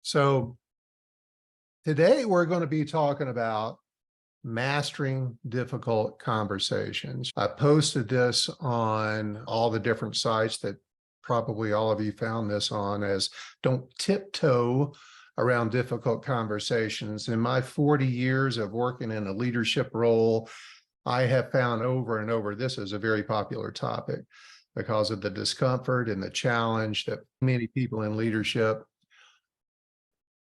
So today we're going to be talking about mastering difficult conversations. I posted this on all the different sites that probably all of you found this on as don't tiptoe around difficult conversations. In my 40 years of working in a leadership role, I have found over and over, this is a very popular topic because of the discomfort and the challenge that many people in leadership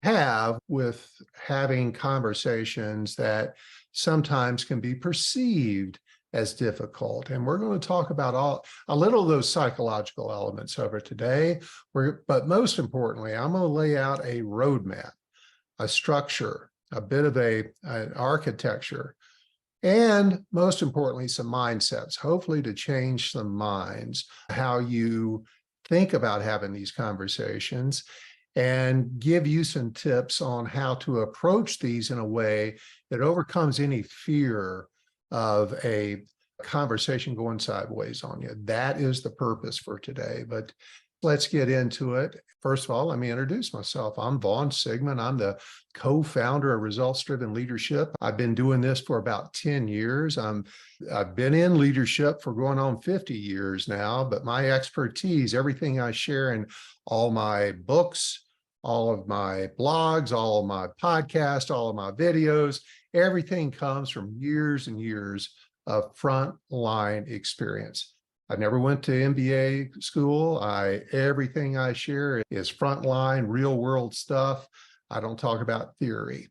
have with having conversations that sometimes can be perceived as difficult. And we're going to talk about a little of those psychological elements of it today. But most importantly, I'm going to lay out a roadmap, a structure, a bit of an architecture, and most importantly, some mindsets, hopefully to change some minds, how you think about having these conversations, and give you some tips on how to approach these in a way that overcomes any fear of a conversation going sideways on you. That is the purpose for today, but let's get into it. First of all, let me introduce myself. I'm Vaughn Sigmund. I'm the co-founder of Results-Driven Leadership. I've been doing this for about 10 years. I've been in leadership for going on 50 years now, but my expertise, everything I share in all my books, all of my blogs, all of my podcasts, all of my videos, everything comes from years and years of frontline experience. I never went to MBA school. Everything I share is frontline, real world stuff. I don't talk about theory.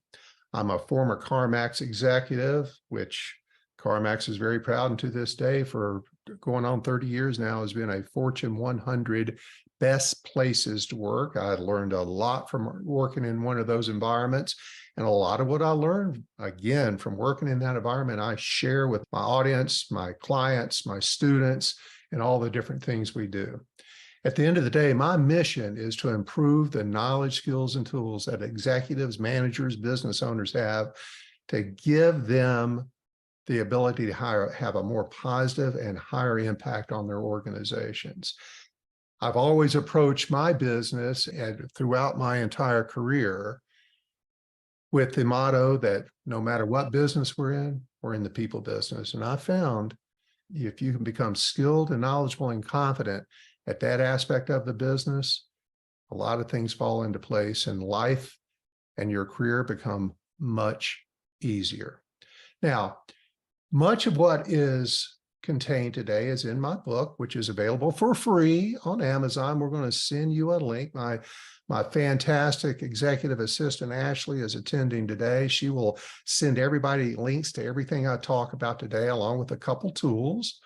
I'm a former CarMax executive, which CarMax is very proud, and to this day, for going on 30 years now, has been a Fortune 100 best places to work. I learned a lot from working in one of those environments. And a lot of what I learned, again, from working in that environment, I share with my audience, my clients, my students, and all the different things we do. At the end of the day, my mission is to improve the knowledge, skills, and tools that executives, managers, business owners have to give them the ability to have a more positive and higher impact on their organizations. I've always approached my business and throughout my entire career with the motto that no matter what business we're in the people business. And I found if you can become skilled and knowledgeable and confident at that aspect of the business, a lot of things fall into place and life and your career become much easier. Now, much of what is contained today is in my book, which is available for free on Amazon. We're going to send you a link. My fantastic executive assistant, Ashley, is attending today. She will send everybody links to everything I talk about today, along with a couple tools.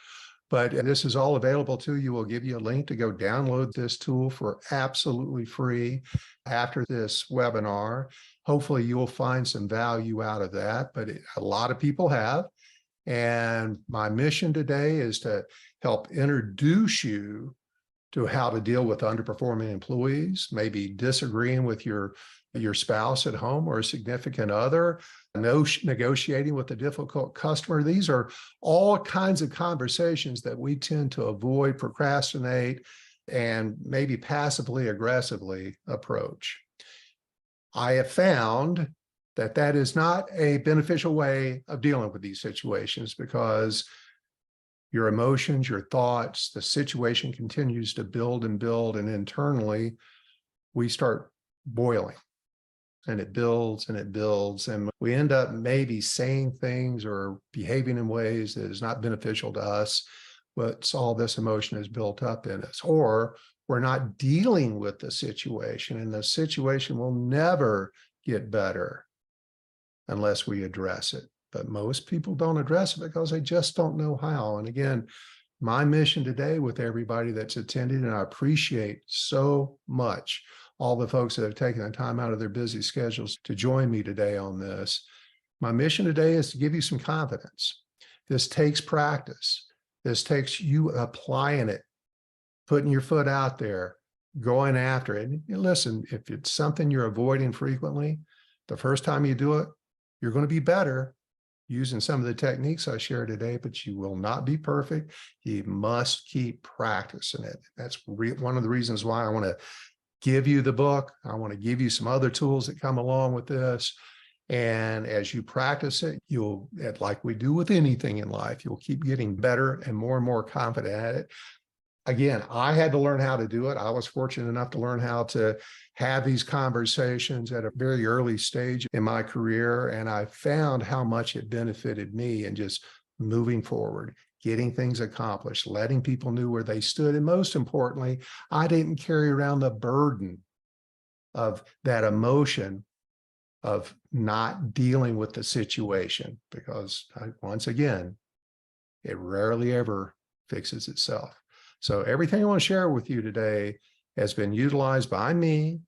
But this is all available to you. We'll give you a link to go download this tool for absolutely free after this webinar. Hopefully you'll find some value out of that, but a lot of people have. And my mission today is to help introduce you to how to deal with underperforming employees, maybe disagreeing with your spouse at home or a significant other, negotiating with a difficult customer. These are all kinds of conversations that we tend to avoid, procrastinate, and maybe passively aggressively approach. I have found that is not a beneficial way of dealing with these situations because your emotions, your thoughts, the situation continues to build and build, and internally we start boiling and it builds and it builds, and we end up maybe saying things or behaving in ways that is not beneficial to us, but all this emotion is built up in us, or we're not dealing with the situation, and the situation will never get better unless we address it. But most people don't address it because they just don't know how. And again, my mission today with everybody that's attended, and I appreciate so much all the folks that have taken the time out of their busy schedules to join me today on this. My mission today is to give you some confidence. This takes practice. This takes you applying it, putting your foot out there, going after it. And listen, if it's something you're avoiding frequently, the first time you do it, you're going to be better using some of the techniques I share today, but you will not be perfect. You must keep practicing it. That's one of the reasons why I want to give you the book. I want to give you some other tools that come along with this. And as you practice it, you'll, like we do with anything in life, you'll keep getting better and more confident at it. Again, I had to learn how to do it. I was fortunate enough to learn how to have these conversations at a very early stage in my career. And I found how much it benefited me in just moving forward, getting things accomplished, letting people know where they stood. And most importantly, I didn't carry around the burden of that emotion of not dealing with the situation, because once again, it rarely ever fixes itself. So everything I want to share with you today has been utilized by me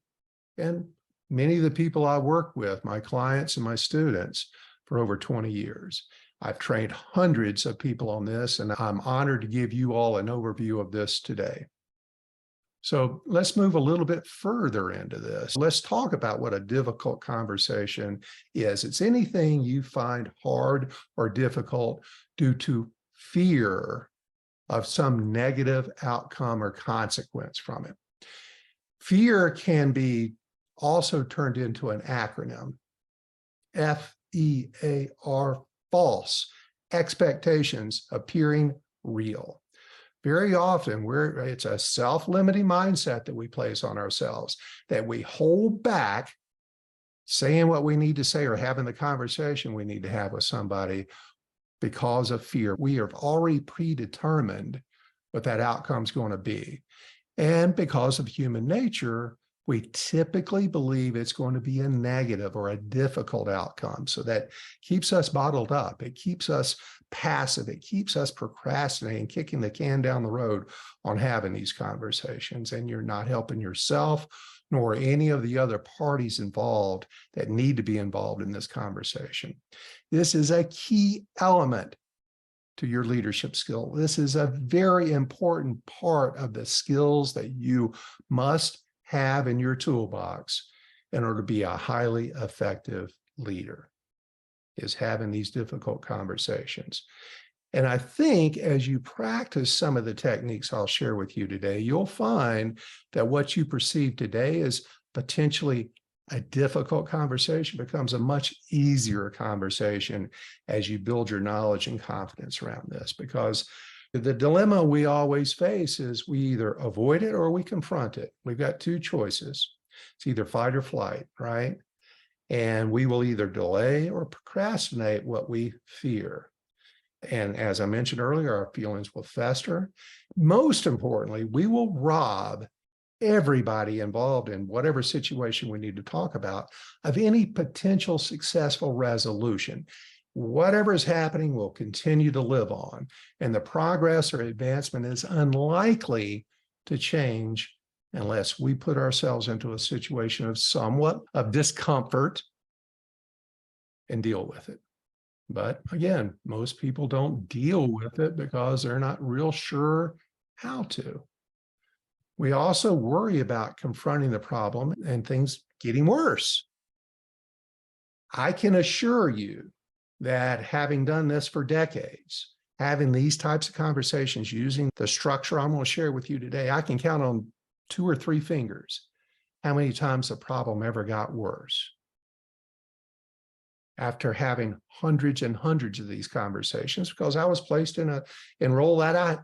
and many of the people I work with, my clients and my students, for over 20 years. I've trained hundreds of people on this, and I'm honored to give you all an overview of this today. So let's move a little bit further into this. Let's talk about what a difficult conversation is. It's anything you find hard or difficult due to fear of some negative outcome or consequence from it. Fear can be also turned into an acronym, FEAR, false expectations appearing real. Very often it's a self-limiting mindset that we place on ourselves, that we hold back saying what we need to say or having the conversation we need to have with somebody because of fear. We have already predetermined what that outcome is going to be. And because of human nature, we typically believe it's going to be a negative or a difficult outcome. So that keeps us bottled up. It keeps us passive. It keeps us procrastinating, kicking the can down the road on having these conversations. And you're not helping yourself nor any of the other parties involved that need to be involved in this conversation. This is a key element to your leadership skill. This is a very important part of the skills that you must have in your toolbox in order to be a highly effective leader, is having these difficult conversations. And I think as you practice some of the techniques I'll share with you today, you'll find that what you perceive today as potentially a difficult conversation becomes a much easier conversation as you build your knowledge and confidence around this. Because the dilemma we always face is we either avoid it or we confront it. We've got two choices. It's either fight or flight, right? And we will either delay or procrastinate what we fear. And as I mentioned earlier, our feelings will fester. Most importantly, we will rob everybody involved in whatever situation we need to talk about of any potential successful resolution. Whatever is happening will continue to live on, and the progress or advancement is unlikely to change unless we put ourselves into a situation of somewhat of discomfort and deal with it. But again, most people don't deal with it because they're not real sure how to. We also worry about confronting the problem and things getting worse. I can assure you that having done this for decades, having these types of conversations using the structure I'm going to share with you today, I can count on 2 or 3 fingers how many times the problem ever got worse. After having hundreds and hundreds of these conversations, because I was placed in a role that I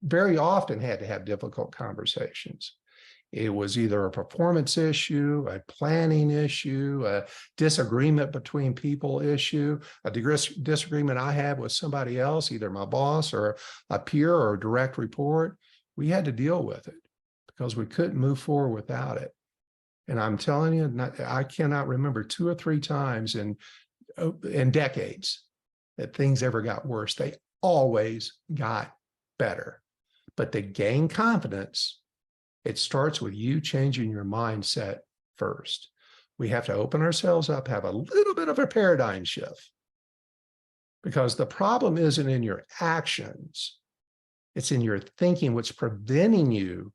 very often had to have difficult conversations. It was either a performance issue, a planning issue, a disagreement between people issue, a disagreement I had with somebody else, either my boss or a peer or a direct report. We had to deal with it because we couldn't move forward without it. And I'm telling you, I cannot remember 2 or 3 times in decades that things ever got worse. They always got better. But to gain confidence, it starts with you changing your mindset first. We have to open ourselves up, have a little bit of a paradigm shift, because the problem isn't in your actions. It's in your thinking, what's preventing you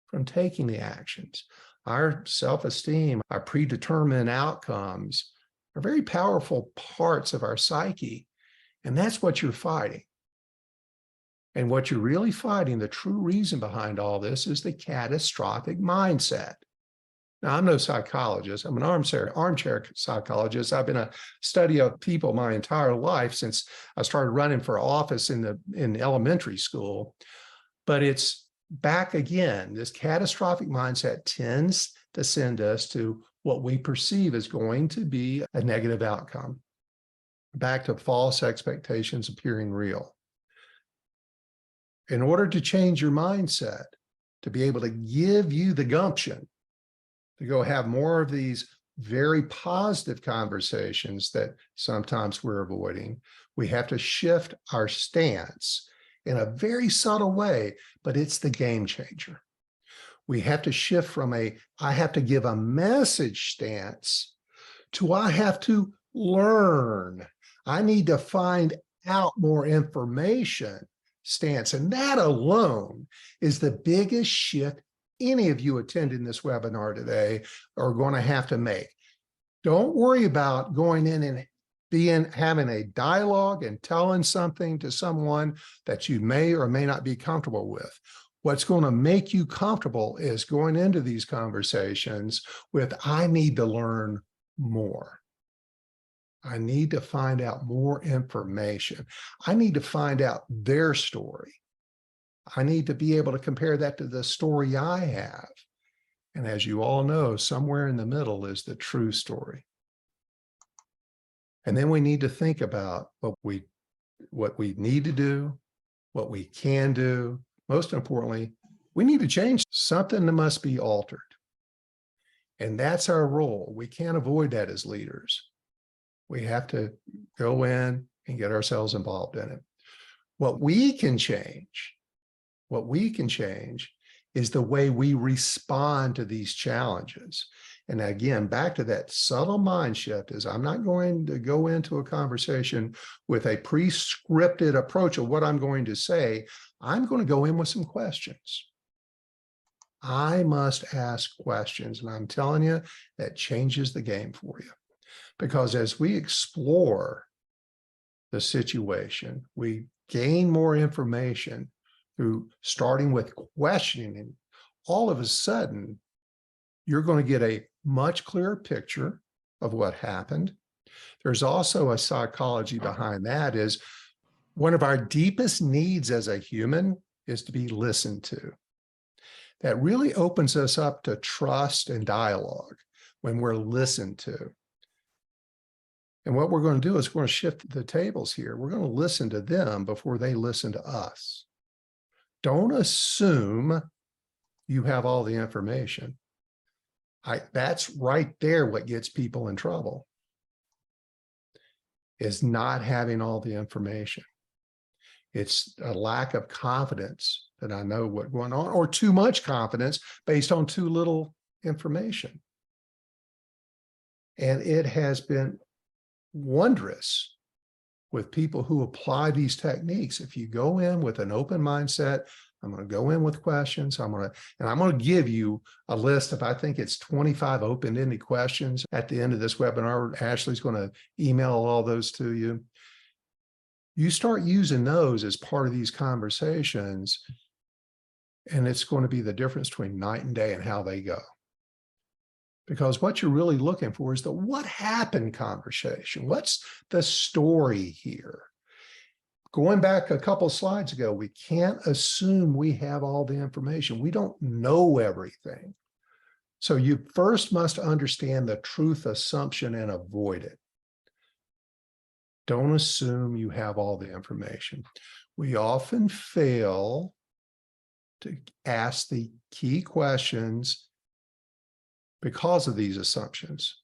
from taking the actions. Our self-esteem, our predetermined outcomes are very powerful parts of our psyche. And that's what you're fighting. And what you're really fighting, the true reason behind all this, is the catastrophic mindset. Now, I'm no psychologist. I'm an armchair psychologist. I've been a study of people my entire life since I started running for office in elementary school. But it's back again. This catastrophic mindset tends to send us to what we perceive as going to be a negative outcome, back to false expectations appearing real. In order to change your mindset, to be able to give you the gumption to go have more of these very positive conversations that sometimes we're avoiding, we have to shift our stance in a very subtle way, but it's the game changer. We have to shift from I have to give a message stance to I have to learn. I need to find out more information stance. And that alone is the biggest shift any of you attending this webinar today are going to have to make. Don't worry about going in and having a dialogue and telling something to someone that you may or may not be comfortable with. What's going to make you comfortable is going into these conversations with, I need to learn more. I need to find out more information. I need to find out their story. I need to be able to compare that to the story I have. And as you all know, somewhere in the middle is the true story. And then we need to think about what we need to do, what we can do. Most importantly, we need to change something that must be altered. And that's our role. We can't avoid that as leaders. We have to go in and get ourselves involved in it. What we can change is the way we respond to these challenges. And again, back to that subtle mind shift is I'm not going to go into a conversation with a pre-scripted approach of what I'm going to say. I'm going to go in with some questions. I must ask questions. And I'm telling you, that changes the game for you. Because as we explore the situation, we gain more information through starting with questioning. All of a sudden, you're going to get a much clearer picture of what happened. There's also a psychology behind that is one of our deepest needs as a human is to be listened to. That really opens us up to trust and dialogue when we're listened to. And what we're going to do is we're going to shift the tables here. We're going to listen to them before they listen to us. Don't assume you have all the information. That's right there what gets people in trouble, is not having all the information. It's a lack of confidence that I know what's going on, or too much confidence based on too little information. And it has been wondrous with people who apply these techniques. If you go in with an open mindset, I'm going to go in with questions. I'm going to give you a list of, I think it's 25 open-ended questions at the end of this webinar. Ashley's going to email all those to you. You start using those as part of these conversations, and it's going to be the difference between night and day and how they go. Because what you're really looking for is the what happened conversation. What's the story here? Going back a couple of slides ago, we can't assume we have all the information. We don't know everything. So you first must understand the truth assumption and avoid it. Don't assume you have all the information. We often fail to ask the key questions because of these assumptions.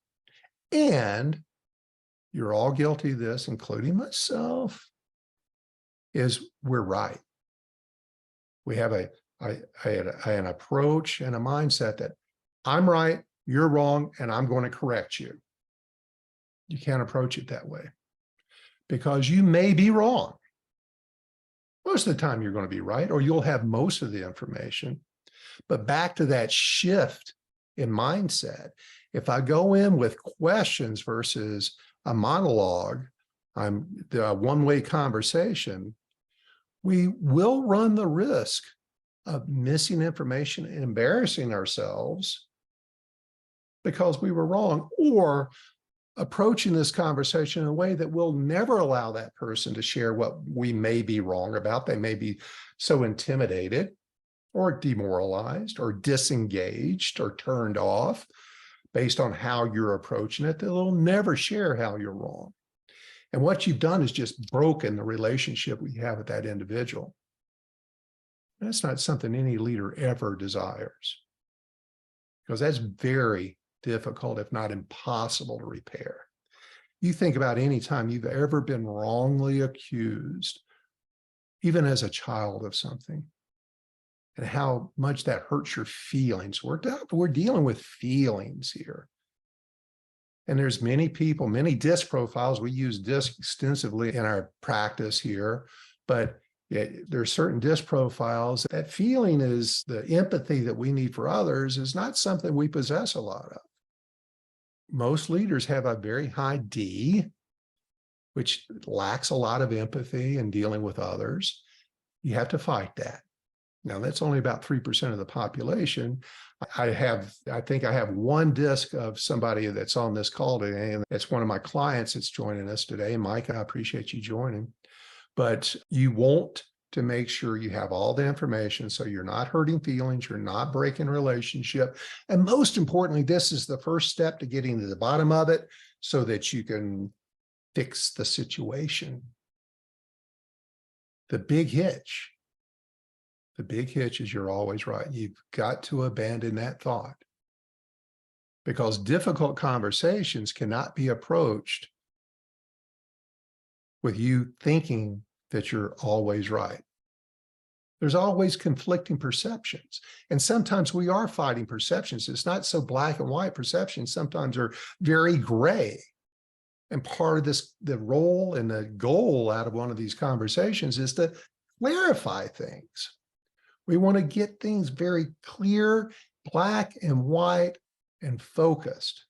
And you're all guilty of this, including myself, is we're right. We have an approach and a mindset that I'm right, you're wrong, and I'm going to correct you. You can't approach it that way because you may be wrong. Most of the time you're going to be right, or you'll have most of the information. But back to that shift in mindset, if I go in with questions versus a monologue, the one-way conversation, we will run the risk of missing information and embarrassing ourselves because we were wrong, or approaching this conversation in a way that will never allow that person to share what we may be wrong about. They may be so intimidated or demoralized or disengaged or turned off based on how you're approaching it, that they'll never share how you're wrong. And what you've done is just broken the relationship we have with that individual. That's not something any leader ever desires, because that's very difficult, if not impossible, to repair. You think about any time you've ever been wrongly accused, even as a child, of something, and how much that hurts your feelings. We're dealing with feelings here. And there's many people, many DISC profiles. We use DISC extensively in our practice here, but there are certain DISC profiles. That feeling is the empathy that we need for others is not something we possess a lot of. Most leaders have a very high D, which lacks a lot of empathy in dealing with others. You have to fight that. Now, that's only about 3% of the population. I think I have one DISC of somebody that's on this call today, and it's one of my clients that's joining us today. Mike, I appreciate you joining. But you want to make sure you have all the information so you're not hurting feelings, you're not breaking relationship. And most importantly, this is the first step to getting to the bottom of it so that you can fix the situation. The big hitch is you're always right. You've got to abandon that thought, because difficult conversations cannot be approached with you thinking that you're always right. There's always conflicting perceptions. And sometimes we are fighting perceptions. It's not so black and white. Perceptions sometimes are very gray. And part of this, the role and the goal out of one of these conversations is to clarify things. We want to get things very clear, black and white, and focused.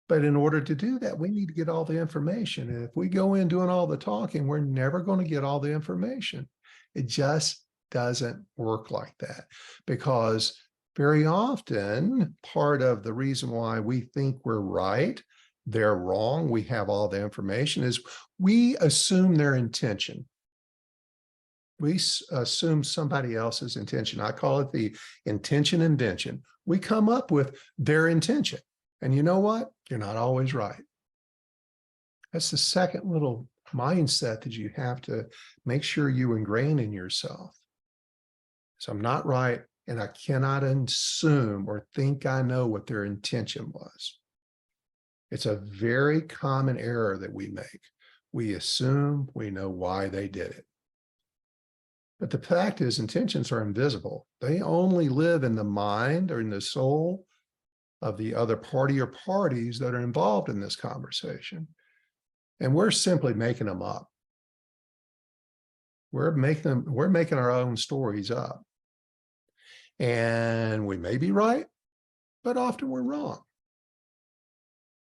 But in order to do that, we need to get all the information. And if we go in doing all the talking, we're never going to get all the information. It just doesn't work like that, because very often part of the reason why we think we're right, they're wrong, we have all the information, is we assume their intention. We assume somebody else's intention. I call it the intention invention. We come up with their intention. And you know what? You're not always right. That's the second little mindset that you have to make sure you ingrain in yourself. So I'm not right, and I cannot assume or think I know what their intention was. It's a very common error that we make. We assume we know why they did it. But the fact is, intentions are invisible. They only live in the mind or in the soul of the other party or parties that are involved in this conversation. And we're simply making them up. We're making our own stories up. And we may be right, but often we're wrong.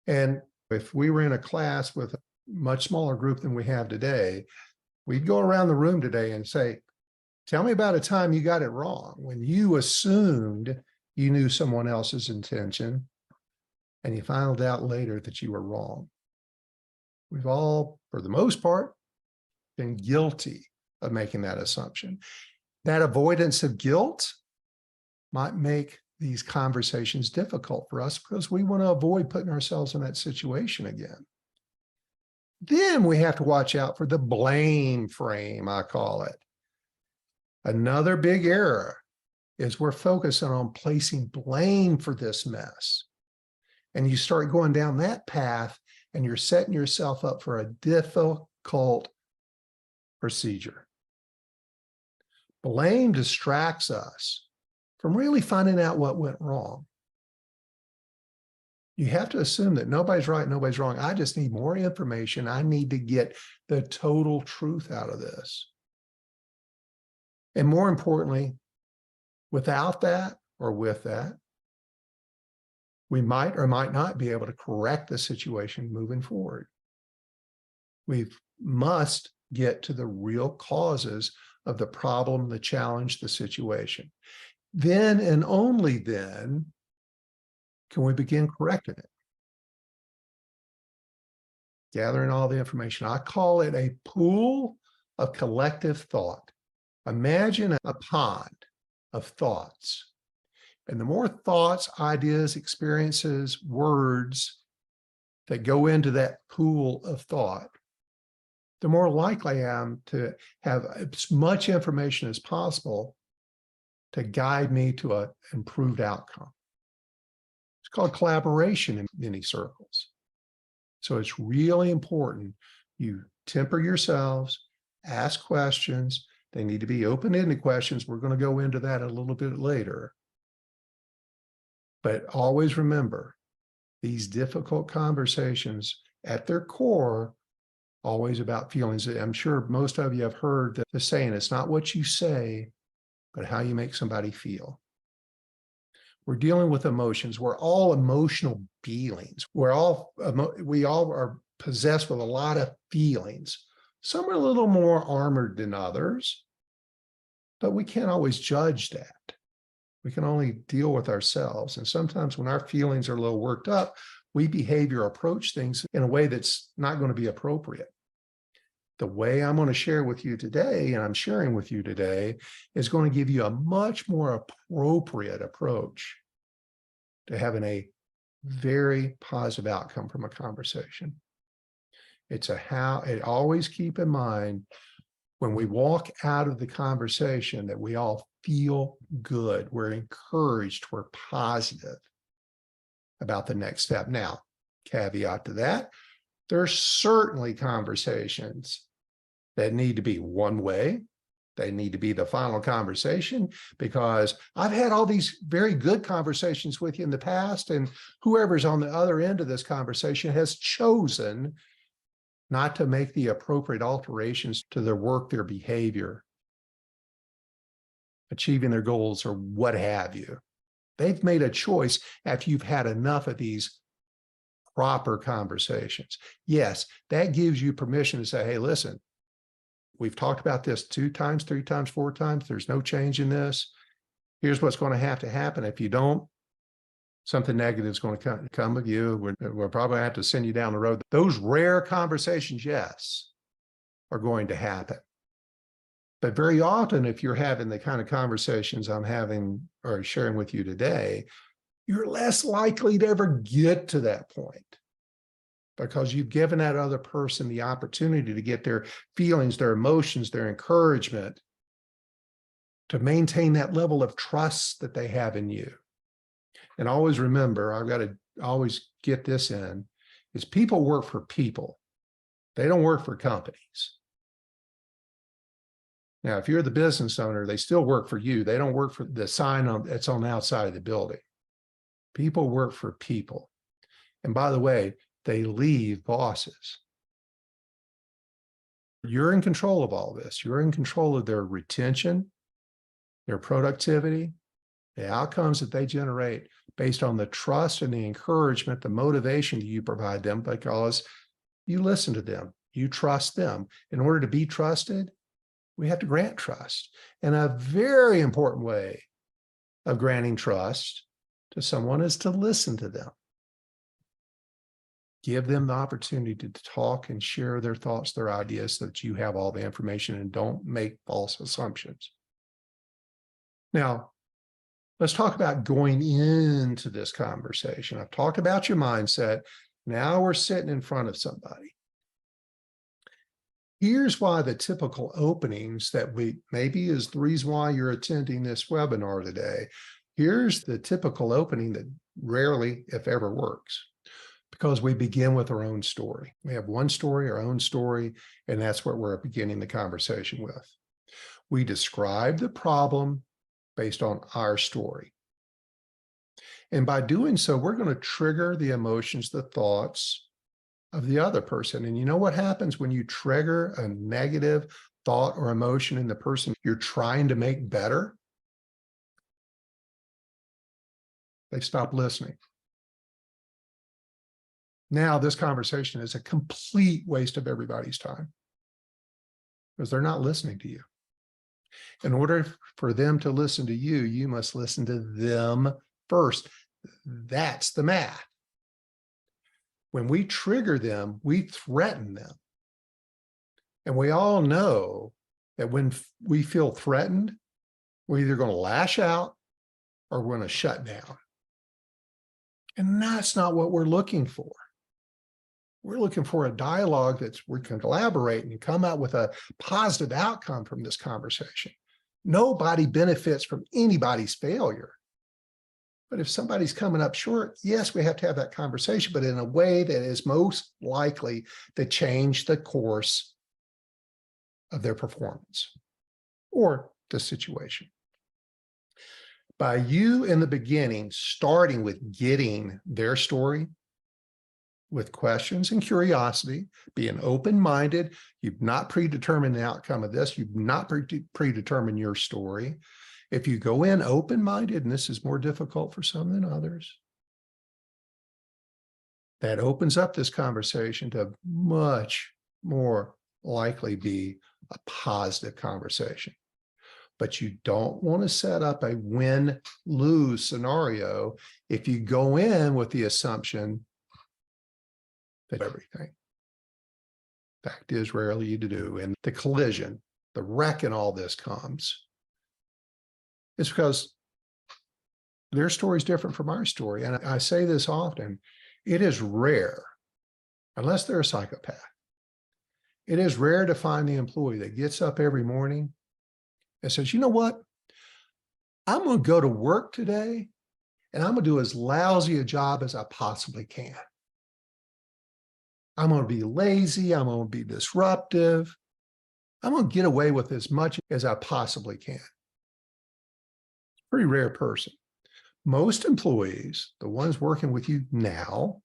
And if we were in a class with a much smaller group than we have today, we'd go around the room today and say, tell me about a time you got it wrong, when you assumed you knew someone else's intention and you found out later that you were wrong. We've all, for the most part, been guilty of making that assumption. That avoidance of guilt might make these conversations difficult for us because we want to avoid putting ourselves in that situation again. Then we have to watch out for the blame frame, I call it. Another big error is we're focusing on placing blame for this mess. And you start going down that path and you're setting yourself up for a difficult procedure. Blame distracts us from really finding out what went wrong. You have to assume that nobody's right, nobody's wrong. I just need more information. I need to get the total truth out of this. And more importantly, without that or with that, we might or might not be able to correct the situation moving forward. We must get to the real causes of the problem, the challenge, the situation. Then and only then can we begin correcting it? Gathering all the information. I call it a pool of collective thought. Imagine a pond of thoughts. And the more thoughts, ideas, experiences, words that go into that pool of thought, the more likely I am to have as much information as possible to guide me to an improved outcome. It's called collaboration in many circles. So it's really important you temper yourselves, ask questions. They need to be open-ended questions. We're going to go into that a little bit later. But always remember, these difficult conversations at their core, always about feelings. I'm sure most of you have heard the saying, it's not what you say, but how you make somebody feel. We're dealing with emotions. We're all emotional beings. We all are possessed with a lot of feelings. Some are a little more armored than others, but we can't always judge that. We can only deal with ourselves. And sometimes when our feelings are a little worked up, we behave or approach things in a way that's not going to be appropriate. The way I'm going to share with you today, and I'm sharing with you today, is going to give you a much more appropriate approach to having a very positive outcome from a conversation. Always keep in mind when we walk out of the conversation that we all feel good, we're encouraged, we're positive about the next step. Now, caveat to that, there's certainly conversations that need to be one way. They need to be the final conversation, because I've had all these very good conversations with you in the past, and whoever's on the other end of this conversation has chosen not to make the appropriate alterations to their work, their behavior, achieving their goals, or what have you. They've made a choice after you've had enough of these proper conversations. Yes, that gives you permission to say, hey, listen, we've talked about this 2 times, 3 times, 4 times. There's no change in this. Here's what's going to have to happen. If you don't, something negative is going to come of you. We're probably going to have to send you down the road. Those rare conversations, yes, are going to happen. But very often, if you're having the kind of conversations I'm having or sharing with you today, you're less likely to ever get to that point, because you've given that other person the opportunity to get their feelings, their emotions, their encouragement, to maintain that level of trust that they have in you. And always remember, I've got to always get this in, is people work for people. They don't work for companies. Now, if you're the business owner, they still work for you. They don't work for the sign that's on the outside of the building. People work for people. And by the way, they leave bosses. You're in control of all this. You're in control of their retention, their productivity, the outcomes that they generate based on the trust and the encouragement, the motivation that you provide them, because you listen to them, you trust them. In order to be trusted, we have to grant trust. And a very important way of granting trust to someone is to listen to them. Give them the opportunity to talk and share their thoughts, their ideas, so that you have all the information, and don't make false assumptions. Now, let's talk about going into this conversation. I've talked about your mindset. Now we're sitting in front of somebody. Here's why the typical openings that maybe is the reason why you're attending this webinar today. Here's the typical opening that rarely, if ever, works. Because we begin with our own story. We have one story, our own story, and that's what we're beginning the conversation with. We describe the problem based on our story. And by doing so, we're going to trigger the emotions, the thoughts of the other person. And you know what happens when you trigger a negative thought or emotion in the person you're trying to make better? They stop listening. Now this conversation is a complete waste of everybody's time, because they're not listening to you. In order for them to listen to you, you must listen to them first. That's the math. When we trigger them, we threaten them. And we all know that when we feel threatened, we're either going to lash out or we're going to shut down. And that's not what we're looking for. We're looking for a dialogue that's we can collaborate and come out with a positive outcome from this conversation. Nobody benefits from anybody's failure. But if somebody's coming up short, yes, we have to have that conversation, but in a way that is most likely to change the course of their performance or the situation. By you in the beginning, starting with getting their story with questions and curiosity, being open-minded, you've not predetermined the outcome of this, you've not predetermined your story. If you go in open-minded, and this is more difficult for some than others, that opens up this conversation to much more likely be a positive conversation. But you don't want to set up a win-lose scenario if you go in with the assumption that everything. Fact is, rarely you do. And the collision, the wreck in all this comes. It's because their story is different from our story. And I say this often, it is rare, unless they're a psychopath, it is rare to find the employee that gets up every morning and says, you know what? I'm going to go to work today and I'm going to do as lousy a job as I possibly can. I'm going to be lazy. I'm going to be disruptive. I'm going to get away with as much as I possibly can. Pretty rare person. Most employees, the ones working with you now,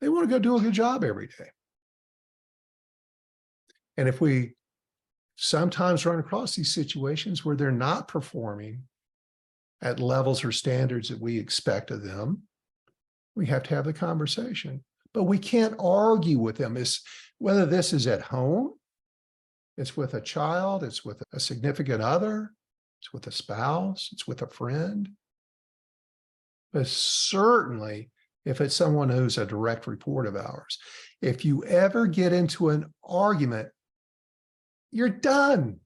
they want to go do a good job every day. And if we sometimes run across these situations where they're not performing at levels or standards that we expect of them, we have to have the conversation. But we can't argue with them. Whether this is at home, it's with a child, it's with a significant other, it's with a spouse, it's with a friend. But certainly, if it's someone who's a direct report of ours, if you ever get into an argument, you're done.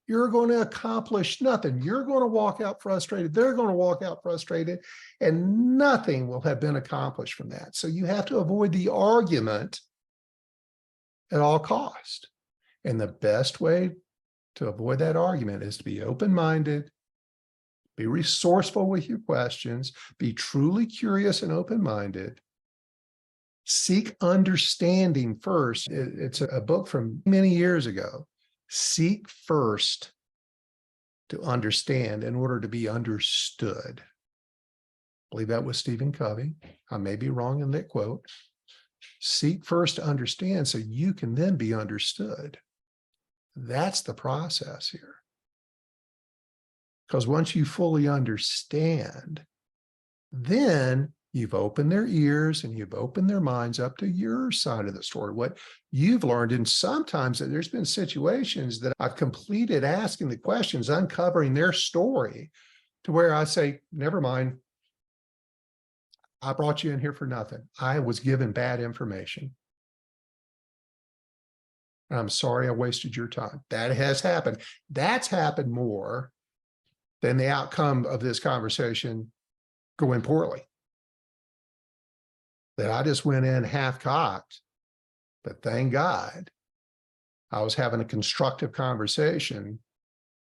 You're going to accomplish nothing. You're going to walk out frustrated. They're going to walk out frustrated, and nothing will have been accomplished from that. So you have to avoid the argument at all cost. And the best way to avoid that argument is to be open-minded, be resourceful with your questions, be truly curious and open-minded, seek understanding first. It's a book from many years ago. Seek first to understand in order to be understood. I believe that was Stephen Covey. I may be wrong in that quote. Seek first to understand so you can then be understood. That's the process here. Because once you fully understand, then you've opened their ears and you've opened their minds up to your side of the story, what you've learned. And sometimes there's been situations that I've completed asking the questions, uncovering their story, to where I say, never mind, I brought you in here for nothing. I was given bad information. I'm sorry I wasted your time. That has happened. That's happened more than the outcome of this conversation going poorly. That I just went in half-cocked, but thank God I was having a constructive conversation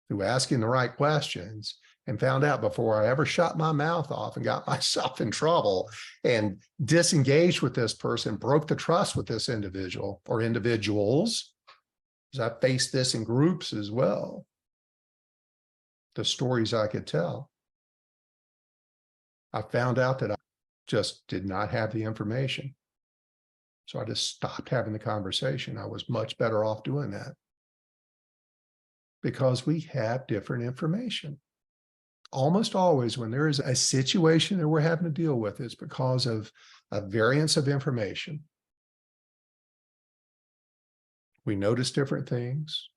through asking the right questions, and found out before I ever shut my mouth off and got myself in trouble and disengaged with this person, broke the trust with this individual or individuals, because I faced this in groups as well. The stories I could tell. I found out that I just did not have the information. So I just stopped having the conversation. I was much better off doing that, because we have different information. Almost always when there is a situation that we're having to deal with, it's because of a variance of information. We notice different things.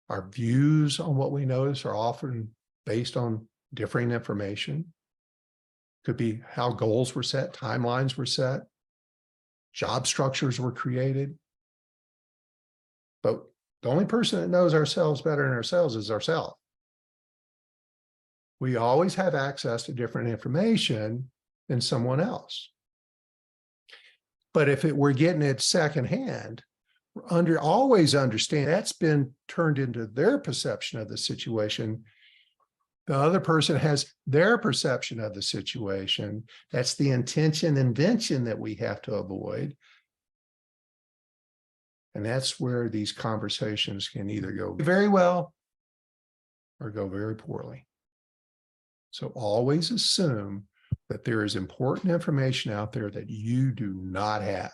Our views on what we notice are often based on differing information. Could be how goals were set, timelines were set, job structures were created. But the only person that knows ourselves better than ourselves is ourselves. We always have access to different information than someone else. But if we're getting it secondhand, always understand that's been turned into their perception of the situation. The other person has their perception of the situation. That's the intention invention that we have to avoid. And that's where these conversations can either go very well or go very poorly. So always assume that there is important information out there that you do not have.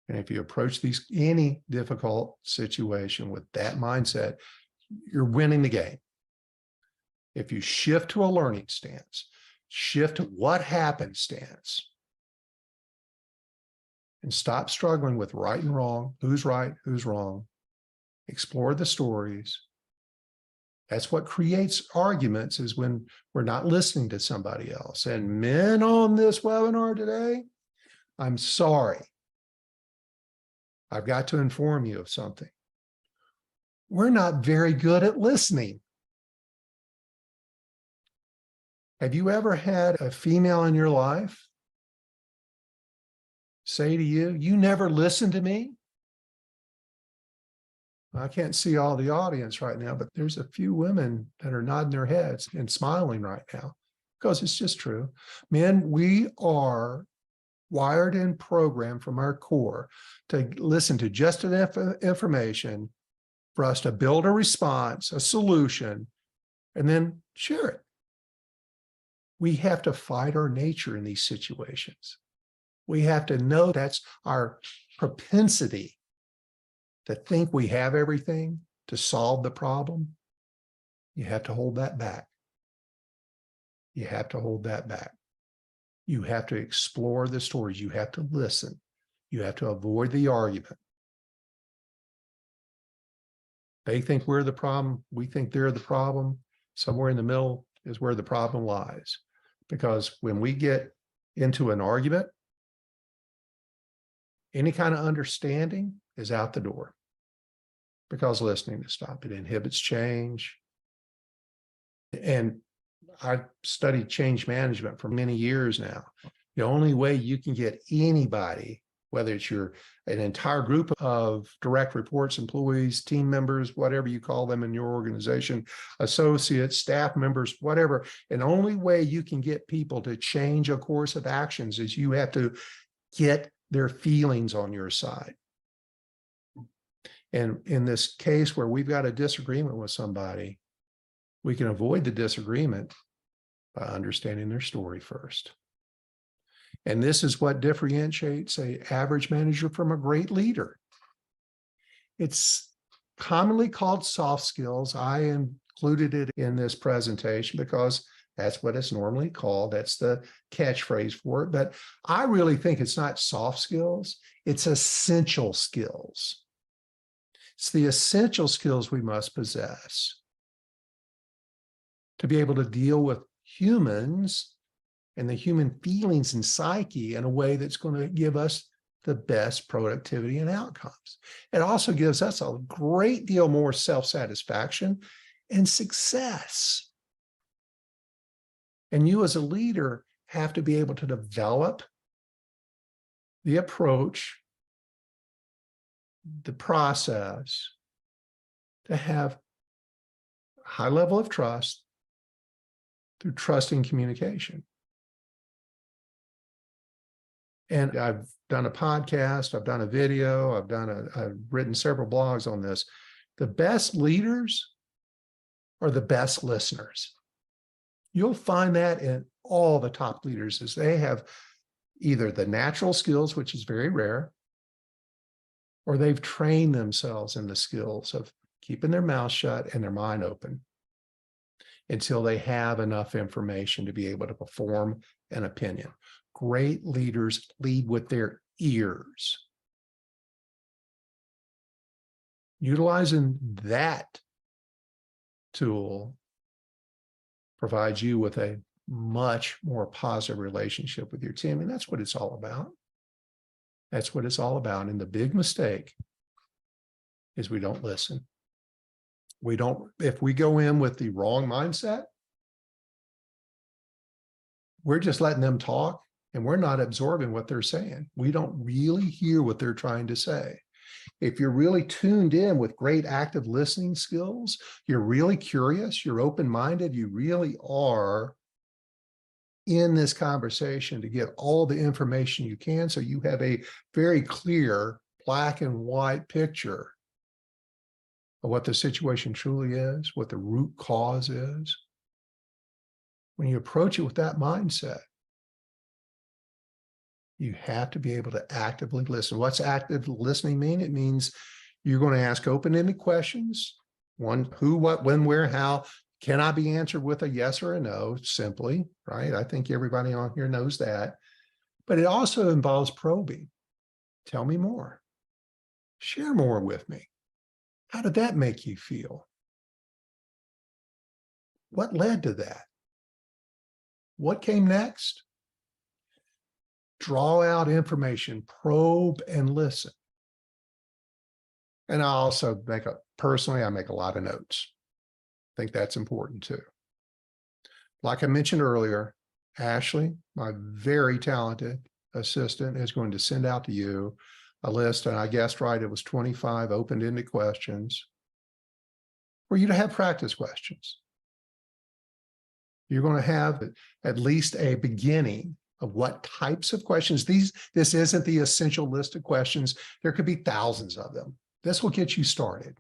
And if you approach any difficult situation with that mindset, you're winning the game. If you shift to a learning stance, shift to what happened stance, and stop struggling with right and wrong, who's right, who's wrong, explore the stories. That's what creates arguments, is when we're not listening to somebody else. And men on this webinar today, I'm sorry. I've got to inform you of something. We're not very good at listening. Have you ever had a female in your life say to you, "You never listened to me"? I can't see all the audience right now, but there's a few women that are nodding their heads and smiling right now, because it's just true. Men, we are wired and programmed from our core to listen to just enough information for us to build a response, a solution, and then share it. We have to fight our nature in these situations. We have to know that's our propensity to think we have everything to solve the problem. You have to hold that back. You have to hold that back. You have to explore the stories. You have to listen. You have to avoid the argument. They think we're the problem. We think they're the problem. Somewhere in the middle is where the problem lies. Because when we get into an argument, any kind of understanding is out the door, because listening is stopped. It inhibits change. And I've studied change management for many years now. The only way you can get anybody, whether it's an entire group of direct reports, employees, team members, whatever you call them in your organization, associates, staff members, whatever, and the only way you can get people to change a course of actions is you have to get their feelings on your side. And in this case where we've got a disagreement with somebody, we can avoid the disagreement by understanding their story first. And this is what differentiates an average manager from a great leader. It's commonly called soft skills. I included it in this presentation because that's what it's normally called. That's the catchphrase for it. But I really think it's not soft skills. It's essential skills. It's the essential skills we must possess to be able to deal with humans and the human feelings and psyche in a way that's going to give us the best productivity and outcomes. It also gives us a great deal more self-satisfaction and success. And you as a leader have to be able to develop the approach, the process to have a high level of trust through trusting communication. And I've done a podcast, I've done a video, I've written several blogs on this. The best leaders are the best listeners. You'll find that in all the top leaders, is they have either the natural skills, which is very rare, or they've trained themselves in the skills of keeping their mouth shut and their mind open until they have enough information to be able to form an opinion. Great leaders lead with their ears. Utilizing that tool provides you with a much more positive relationship with your team. And that's what it's all about. That's what it's all about. And the big mistake is we don't listen. If we go in with the wrong mindset, we're just letting them talk and we're not absorbing what they're saying. We don't really hear what they're trying to say. If you're really tuned in with great active listening skills, you're really curious, you're open-minded, you really are in this conversation to get all the information you can, so you have a very clear black and white picture of what the situation truly is, what the root cause is. When you approach it with that mindset, you have to be able to actively listen. What's active listening mean? It means you're going to ask open-ended questions. One, who, what, when, where, how, cannot be answered with a yes or a no, simply, right? I think everybody on here knows that. But it also involves probing. Tell me more. Share more with me. How did that make you feel? What led to that? What came next? Draw out information, probe and listen. And I also personally, I make a lot of notes. I think that's important too. Like I mentioned earlier, Ashley, my very talented assistant, is going to send out to you a list, and I guessed right, it was 25 open-ended questions for you to have practice questions. You're going to have at least a beginning of what types of questions. This isn't the essential list of questions. There could be thousands of them. This will get you started.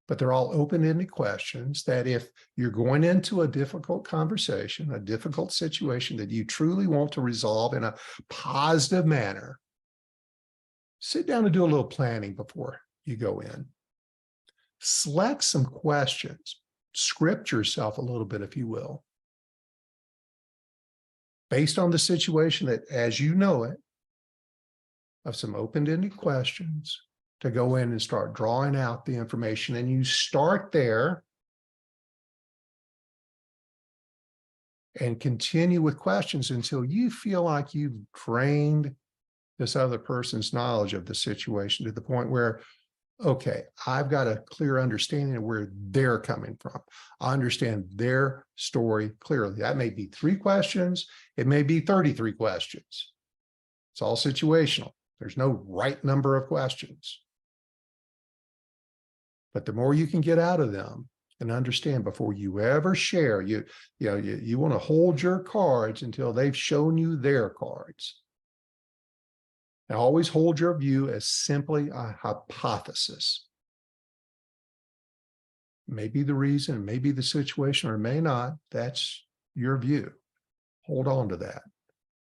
But they're all open-ended questions that if you're going into a difficult conversation, a difficult situation that you truly want to resolve in a positive manner, sit down and do a little planning before you go in. Select some questions. Script yourself a little bit, if you will, based on the situation that, as you know it, of some open-ended questions to go in and start drawing out the information. And you start there and continue with questions until you feel like you've drained this other person's knowledge of the situation to the point where, okay, I've got a clear understanding of where they're coming from. I understand their story clearly. That may be 3 questions. It may be 33 questions. It's all situational. There's no right number of questions. But the more you can get out of them and understand before you ever share, you want to hold your cards until they've shown you their cards. And always hold your view as simply a hypothesis. Maybe the reason, maybe the situation, or may not. That's your view. Hold on to that.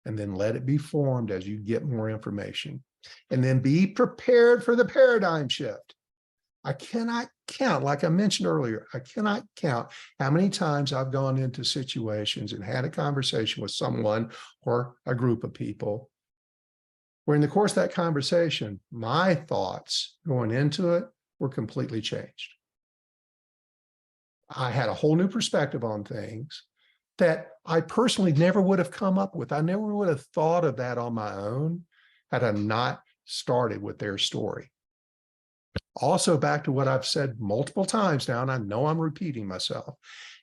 And then let it be formed as you get more information. And then be prepared for the paradigm shift. I cannot count, like I mentioned earlier, I cannot count how many times I've gone into situations and had a conversation with someone or a group of people where in the course of that conversation, my thoughts going into it were completely changed. I had a whole new perspective on things that I personally never would have come up with. I never would have thought of that on my own had I not started with their story. Also, back to what I've said multiple times now, and I know I'm repeating myself,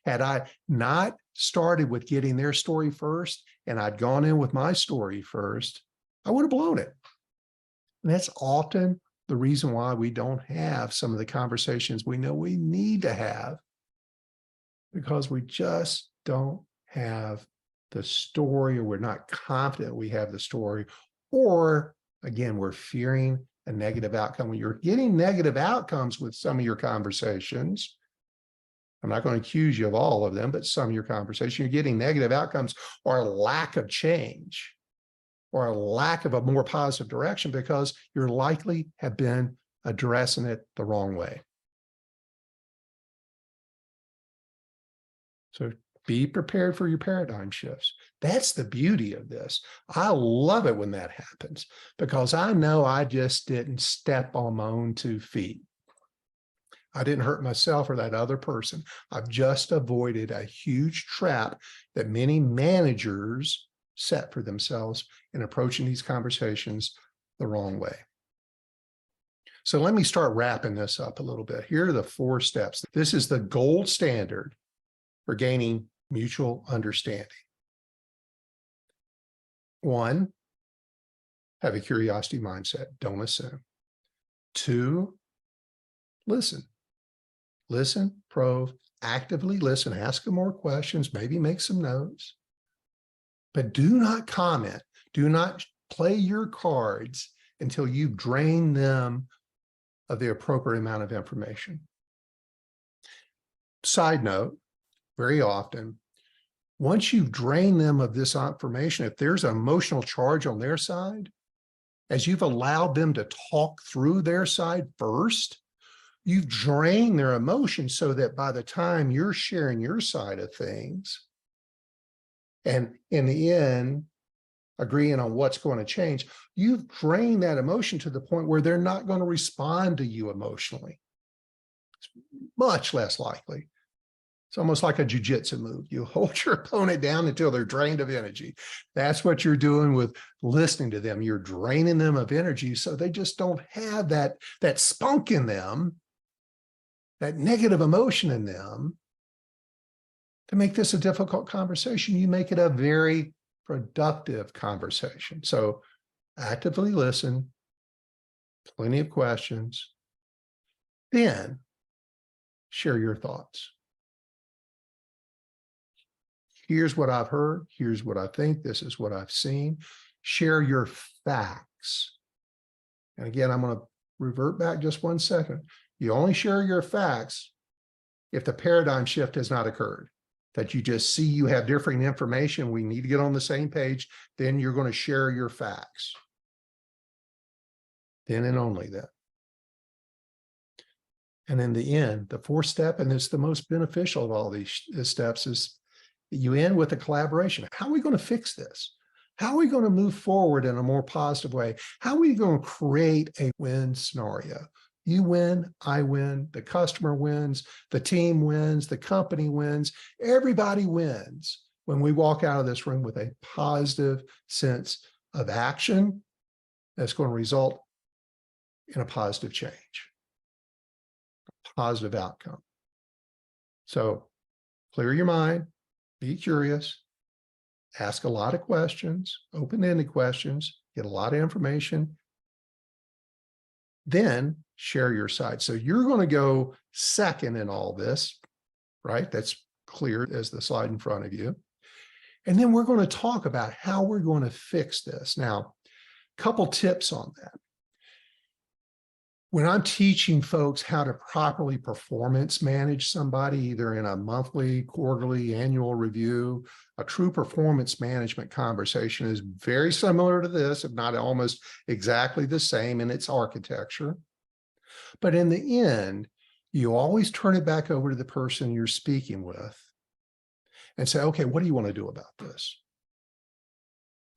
had I not started with getting their story first and I'd gone in with my story first, I would have blown it. And that's often the reason why we don't have some of the conversations we know we need to have, because we just don't have the story, or we're not confident we have the story, or again, we're fearing a negative outcome. When you're getting negative outcomes with some of your conversations, I'm not going to accuse you of all of them, but some of your conversations, you're getting negative outcomes or a lack of change or a lack of a more positive direction because you're likely have been addressing it the wrong way. So be prepared for your paradigm shifts. That's the beauty of this. I love it when that happens because I know I just didn't step on my own 2 feet. I didn't hurt myself or that other person. I've just avoided a huge trap that many managers set for themselves in approaching these conversations the wrong way. So let me start wrapping this up a little bit. Here are the 4 steps. This is the gold standard for gaining mutual understanding. 1, have a curiosity mindset. Don't assume. 2, listen. Listen, probe, actively listen, ask them more questions, maybe make some notes. But do not comment. Do not play your cards until you've drained them of the appropriate amount of information. Side note, very often, once you've drained them of this information, if there's an emotional charge on their side, as you've allowed them to talk through their side first, you've drained their emotions so that by the time you're sharing your side of things, and in the end, agreeing on what's going to change, you've drained that emotion to the point where they're not going to respond to you emotionally. It's much less likely. It's almost like a jujitsu move. You hold your opponent down until they're drained of energy. That's what you're doing with listening to them. You're draining them of energy so they just don't have that spunk in them, that negative emotion in them. To make this a difficult conversation, you make it a very productive conversation. So actively listen, plenty of questions, then share your thoughts. Here's what I've heard. Here's what I think. This is what I've seen. Share your facts. And again, I'm going to revert back just 1 second. You only share your facts if the paradigm shift has not occurred, that you just see you have differing information. We need to get on the same page. Then you're going to share your facts. Then and only then. And in the end, the 4th step, and it's the most beneficial of all these steps, is you end with a collaboration. How are we going to fix this? How are we going to move forward in a more positive way? How are we going to create a win scenario? You win, I win, the customer wins, the team wins, the company wins, everybody wins when we walk out of this room with a positive sense of action that's going to result in a positive change, a positive outcome. So clear your mind, be curious, ask a lot of questions, open-ended questions, get a lot of information, then share your side. So you're going to go second in all this, right? That's clear as the slide in front of you. And then we're going to talk about how we're going to fix this. Now, a couple tips on that. When I'm teaching folks how to properly performance manage somebody, either in a monthly, quarterly, annual review, a true performance management conversation is very similar to this, if not almost exactly the same in its architecture. But in the end, you always turn it back over to the person you're speaking with and say, okay, what do you want to do about this?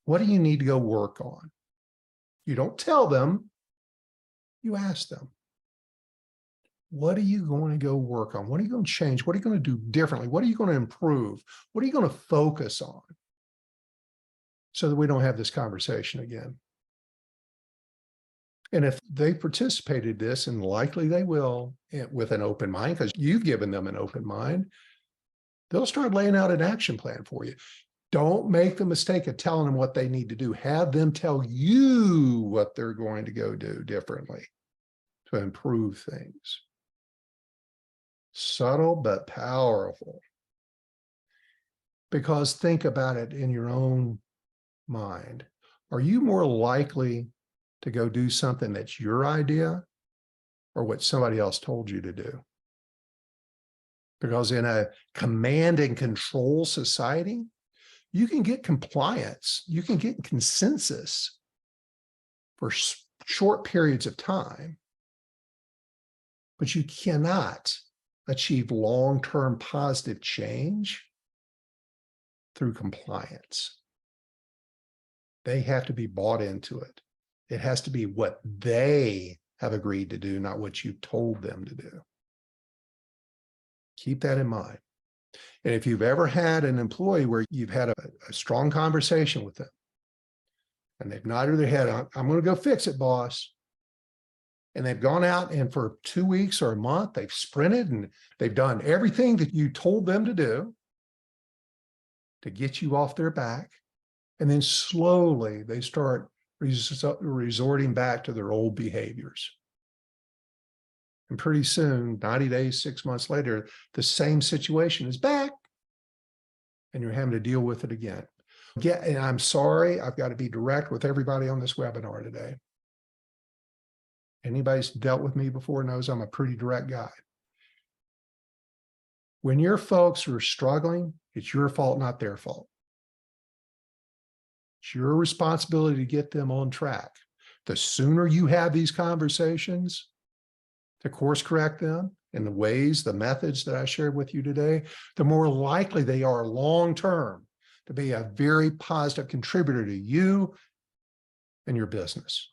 What do you need to go work on? You don't tell them. You ask them, what are you going to go work on? What are you going to change? What are you going to do differently? What are you going to improve? What are you going to focus on so that we don't have this conversation again? And if they participated this, and likely they will, with an open mind, because you've given them an open mind, they'll start laying out an action plan for you. Don't make the mistake of telling them what they need to do. Have them tell you what they're going to go do differently to improve things. Subtle but powerful. Because think about it in your own mind. Are you more likely to go do something that's your idea or what somebody else told you to do? Because in a command and control society, you can get compliance, you can get consensus for short periods of time, but you cannot achieve long-term positive change through compliance. They have to be bought into it. It has to be what they have agreed to do, not what you told them to do. Keep that in mind. And if you've ever had an employee where you've had a strong conversation with them and they've nodded their head, I'm going to go fix it, boss. And they've gone out and for 2 weeks or a month, they've sprinted and they've done everything that you told them to do to get you off their back. And then slowly they start resorting back to their old behaviors. And pretty soon, 90 days, 6 months later, the same situation is back and you're having to deal with it again. And I'm sorry, I've got to be direct with everybody on this webinar today. Anybody's dealt with me before knows I'm a pretty direct guy. When your folks are struggling, it's your fault, not their fault. It's your responsibility to get them on track. The sooner you have these conversations to course correct them in the ways, the methods that I shared with you today, the more likely they are long-term to be a very positive contributor to you and your business.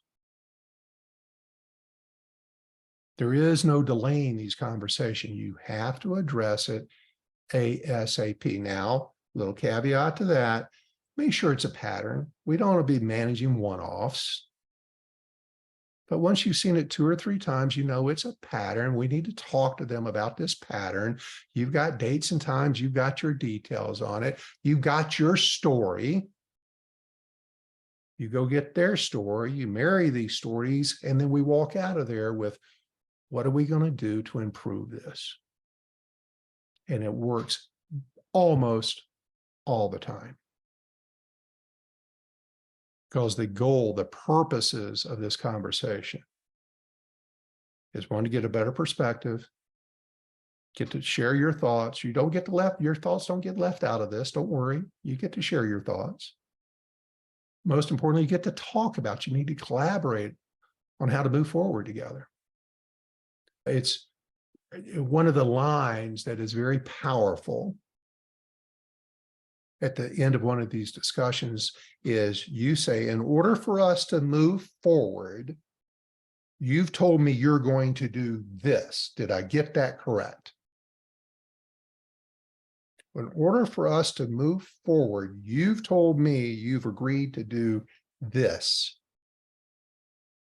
There is no delaying these conversations. You have to address it ASAP. Now, little caveat to that, make sure it's a pattern. We don't want to be managing one-offs. But once you've seen it 2 or 3 times, you know it's a pattern. We need to talk to them about this pattern. You've got dates and times. You've got your details on it. You've got your story. You go get their story. You marry these stories. And then we walk out of there with, what are we going to do to improve this? And it works almost all the time. Because the goal, the purposes of this conversation is, one, to get a better perspective, get to share your thoughts. You don't get your thoughts don't get left out of this. Don't worry. You get to share your thoughts. Most importantly, you get to talk about, you need to collaborate on how to move forward together. It's one of the lines that is very powerful at the end of one of these discussions is, you say, in order for us to move forward, you've told me you're going to do this. Did I get that correct? In order for us to move forward, you've told me you've agreed to do this.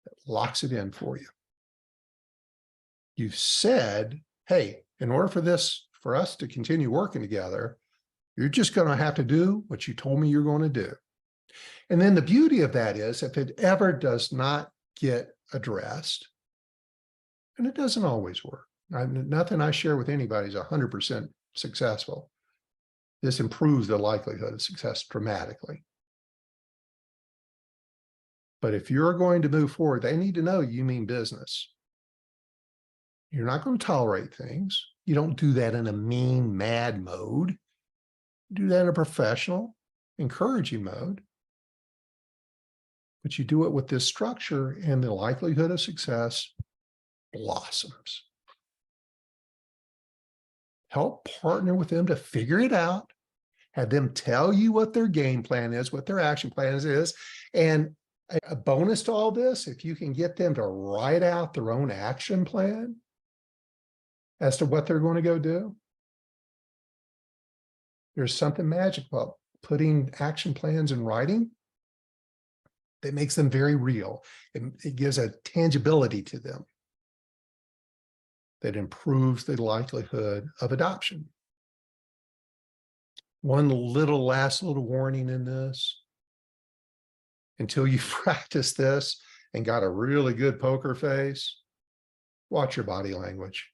That locks it in for you. You've said, hey, in order for us to continue working together, you're just going to have to do what you told me you're going to do. And then the beauty of that is, if it ever does not get addressed, and it doesn't always work, nothing I share with anybody is 100% successful. This improves the likelihood of success dramatically. But if you're going to move forward, they need to know you mean business. You're not going to tolerate things. You don't do that in a mean, mad mode. Do that in a professional, encouraging mode. But you do it with this structure, and the likelihood of success blossoms. Help partner with them to figure it out. Have them tell you what their game plan is, what their action plan is. And a bonus to all this, if you can get them to write out their own action plan as to what they're going to go do. There's something magic about putting action plans in writing that makes them very real. It gives a tangibility to them that improves the likelihood of adoption. One last little warning in this: until you practice this and got a really good poker face, watch your body language.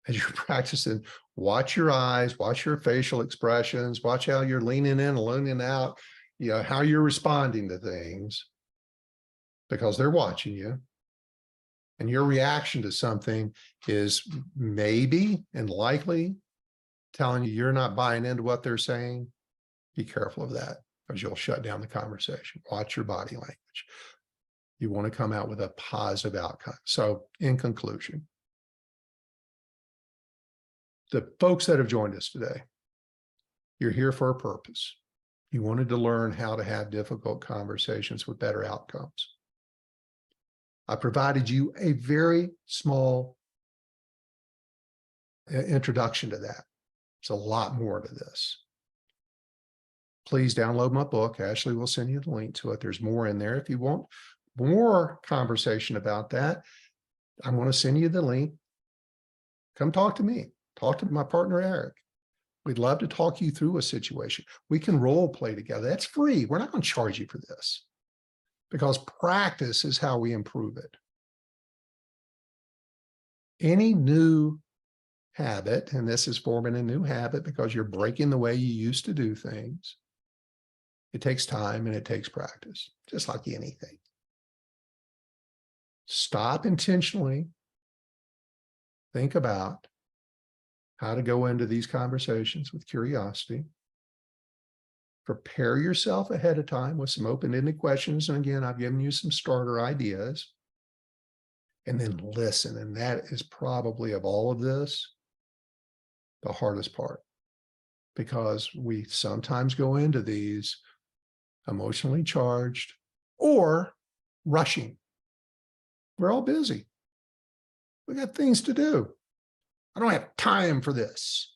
As you're practicing, watch your eyes, watch your facial expressions, watch how you're leaning in, leaning out, how you're responding to things, because they're watching you. And your reaction to something is maybe and likely telling you you're not buying into what they're saying. Be careful of that, because you'll shut down the conversation. Watch your body language. You want to come out with a positive outcome. So in conclusion, the folks that have joined us today, you're here for a purpose. You wanted to learn how to have difficult conversations with better outcomes. I provided you a very small introduction to that. There's a lot more to this. Please download my book. Ashley will send you the link to it. There's more in there. If you want more conversation about that, I'm going to send you the link. Come talk to me. Talk to my partner, Eric. We'd love to talk you through a situation. We can role play together. That's free. We're not going to charge you for this because practice is how we improve it. Any new habit, and this is forming a new habit because you're breaking the way you used to do things, it takes time and it takes practice, just like anything. Stop intentionally. Think about how to go into these conversations with curiosity. Prepare yourself ahead of time with some open-ended questions. And again, I've given you some starter ideas. And then listen. And that is probably, of all of this, the hardest part, because we sometimes go into these emotionally charged or rushing. We're all busy. We got things to do. I don't have time for this.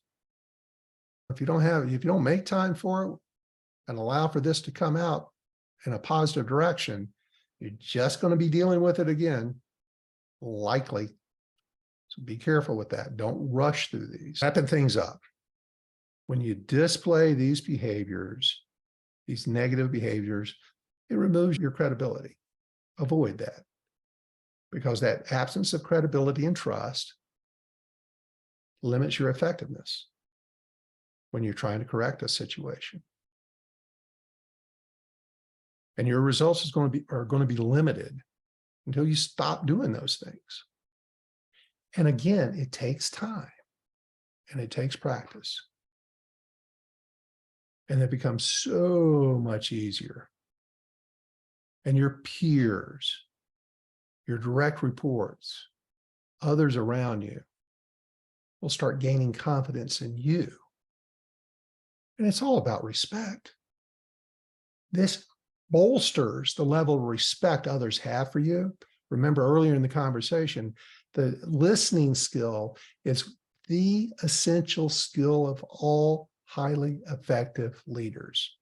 If you don't make time for it and allow for this to come out in a positive direction, you're just going to be dealing with it again, likely. So be careful with that. Don't rush through these. Wrapping things up. When you display these behaviors, these negative behaviors, it removes your credibility. Avoid that. Because that absence of credibility and trust limits your effectiveness when you're trying to correct a situation. And your results are going to be limited until you stop doing those things. And again, it takes time and it takes practice. And it becomes so much easier. And your peers, your direct reports, others around you will start gaining confidence in you. And it's all about respect. This bolsters the level of respect others have for you. Remember earlier in the conversation, the listening skill is the essential skill of all highly effective leaders.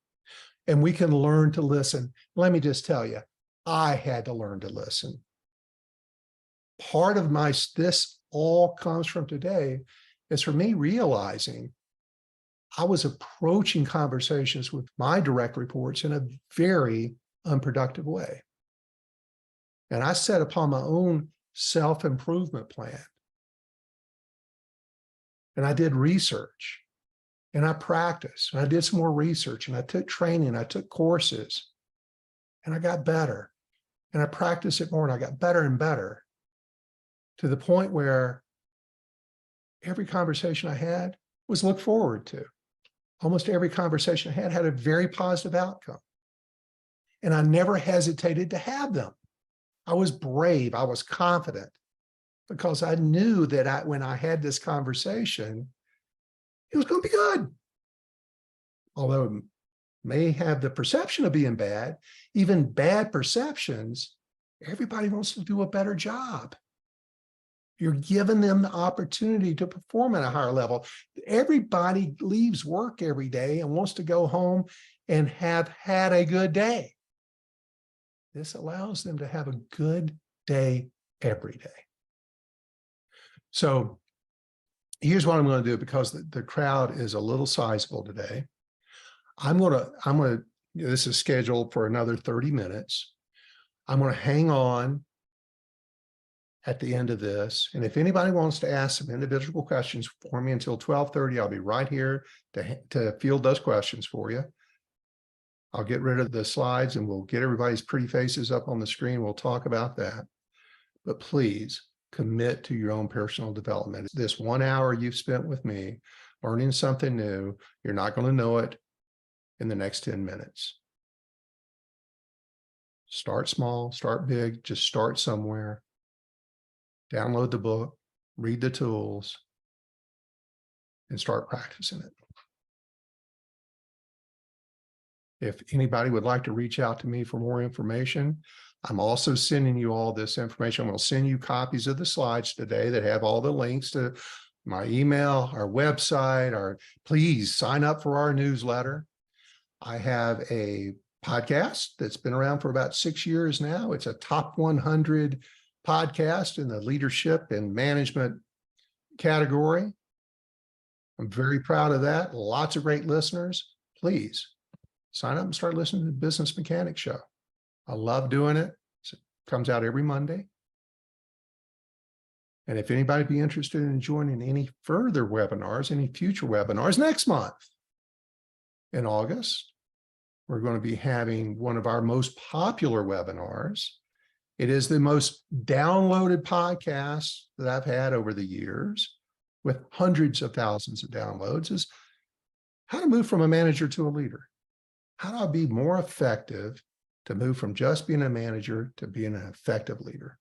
And we can learn to listen. Let me just tell you, I had to learn to listen. Part of this all comes from today is for me realizing I was approaching conversations with my direct reports in a very unproductive way. And I set upon my own self-improvement plan. And I did research and I practiced and I did some more research and I took training, I took courses and I got better and I practiced it more and I got better and better to the point where every conversation I had was looked forward to. Almost every conversation I had a very positive outcome. And I never hesitated to have them. I was brave, I was confident because I knew that when I had this conversation, it was going to be good. Although it may have the perception of being bad, even bad perceptions, everybody wants to do a better job. You're giving them the opportunity to perform at a higher level. Everybody leaves work every day and wants to go home and have had a good day. This allows them to have a good day every day. So here's what I'm going to do because the crowd is a little sizable today. This is scheduled for another 30 minutes. I'm going to hang on at the end of this. And if anybody wants to ask some individual questions for me until 12:30, I'll be right here to field those questions for you. I'll get rid of the slides and we'll get everybody's pretty faces up on the screen. We'll talk about that. But please commit to your own personal development. This 1 hour you've spent with me learning something new, you're not going to know it in the next 10 minutes. Start small, start big, just start somewhere. Download the book, read the tools, and start practicing it. If anybody would like to reach out to me for more information, I'm also sending you all this information. I'm going to send you copies of the slides today that have all the links to my email, our website, please sign up for our newsletter. I have a podcast that's been around for about 6 years now. It's a top 100 podcast in the leadership and management category. I'm very proud of that. Lots of great listeners. Please sign up and start listening to the Business Mechanic Show. I love doing it. It comes out every Monday. And if anybody be interested in joining any further webinars, any future webinars next month in August, we're going to be having one of our most popular webinars. It is the most downloaded podcast that I've had over the years, with hundreds of thousands of downloads, is how to move from a manager to a leader. How do I be more effective to move from just being a manager to being an effective leader?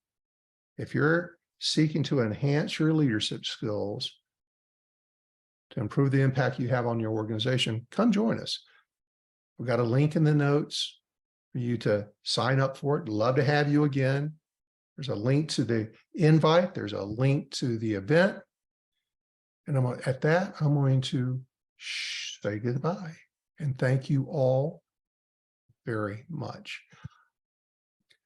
If you're seeking to enhance your leadership skills to improve the impact you have on your organization, come join us. We've got a link in the notes for you to sign up for it. Love to have you again. There's a link to the invite. There's a link to the event. And at that, I'm going to say goodbye and thank you all very much.